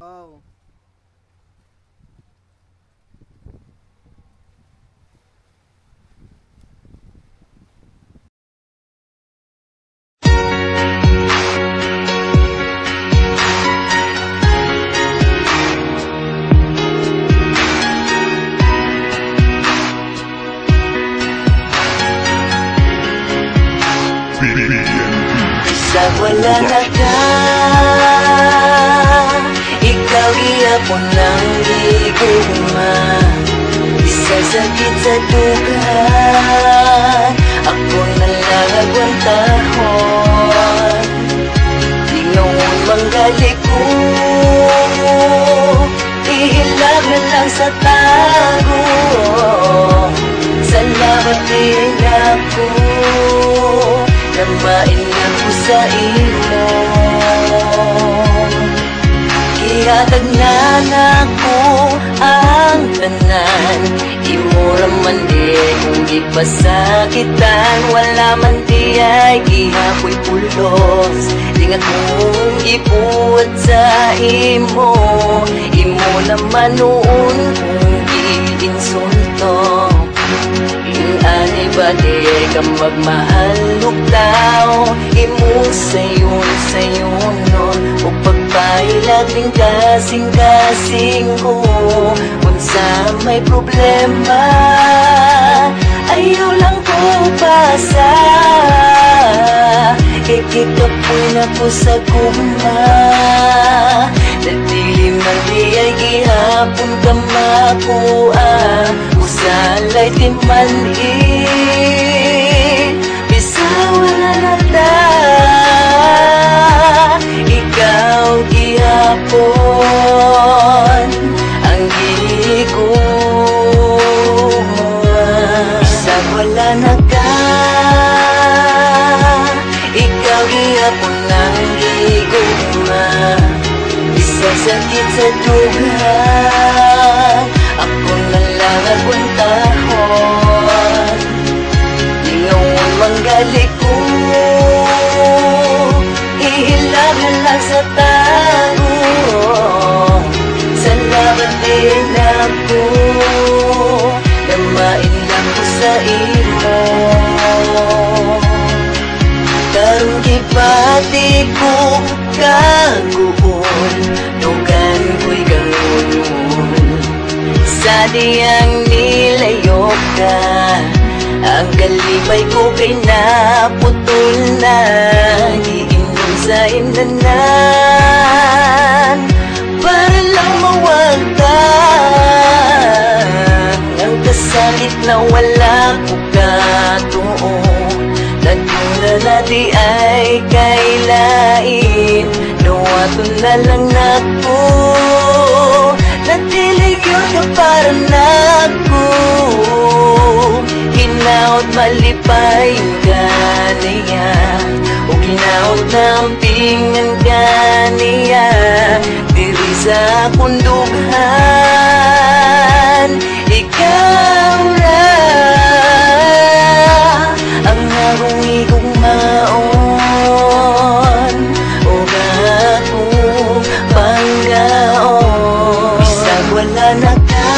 go. Sa wala na ka, ikaw iyapon ng higugma. Isasakit sa dugan, ako nalang agwantahon. Lingon manggali ko, ihilag na lang sa tago. Salamat din ako, namain ako sa imo. Ihatagnan ako ang tanan, imo raman di kung ipasakitan. Wala man di ay gihapoy pulos, lingat mong ipuot sa imo. Imo naman noon kung giinsulto, ani ba di ka magmahal lugtaw. Imo sayon nun, o pagpailag din kasing-kasing ko. Kung sa may problema, ayaw lang ko basa. Ikikapoy na ko sa guma, nadilim na di ay gihapon ka makuha. Usalay di mali, bisawa na nata. Ikaw gihapon ang gigugma. Bisag wala na ka, ikaw gihapon ang gigugma. Bisag sakit sa dugan, ako nalang agwantahon. Lingon manggali ko, ihilag na lang sa tago. Salamat din ako, namain lang ko sa imo. Karong gipati ko kaguon, tugan ko'y gangunon. Sa diyang nilayo ka, ang kalipay ko kay naputol na. Giinom sa imnanan, para lang mawagtan ang kasakit na wala ko katuo. Nagmula na di ay kailain, nuwaton na lang nako. Natilig yun ka para nako, hinaot malipay yung ganiya, o hinaot nampingan ganiya. Diri sa kundughan, ikaw ra ang akong igugmaon, o akong panggaon. Bisag wala na ka,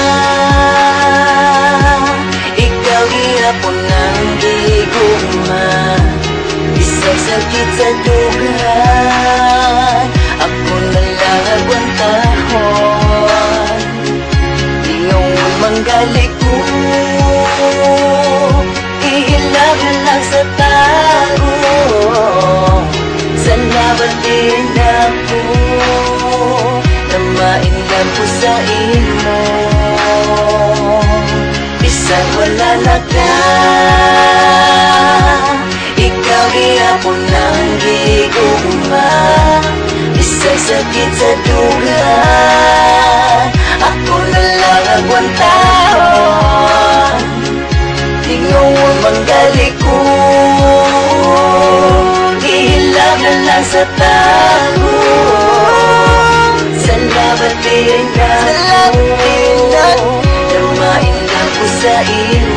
ikaw gihapon ang gigugma. Bisag sakit sa dugan, ako nalang agwantahon. Lingon manggali ko, ihilag na lang sa tago. Salamat din ako, namain lang ko sa imo. Bisag wala na ka, ikaw gihapon ang gigugma. Bisag sakit sa dugan, ako nalang agwantahon. Lingon manggali ko, ihilag na lang sa tago. Salamat din ako, namain lang ko sa imo.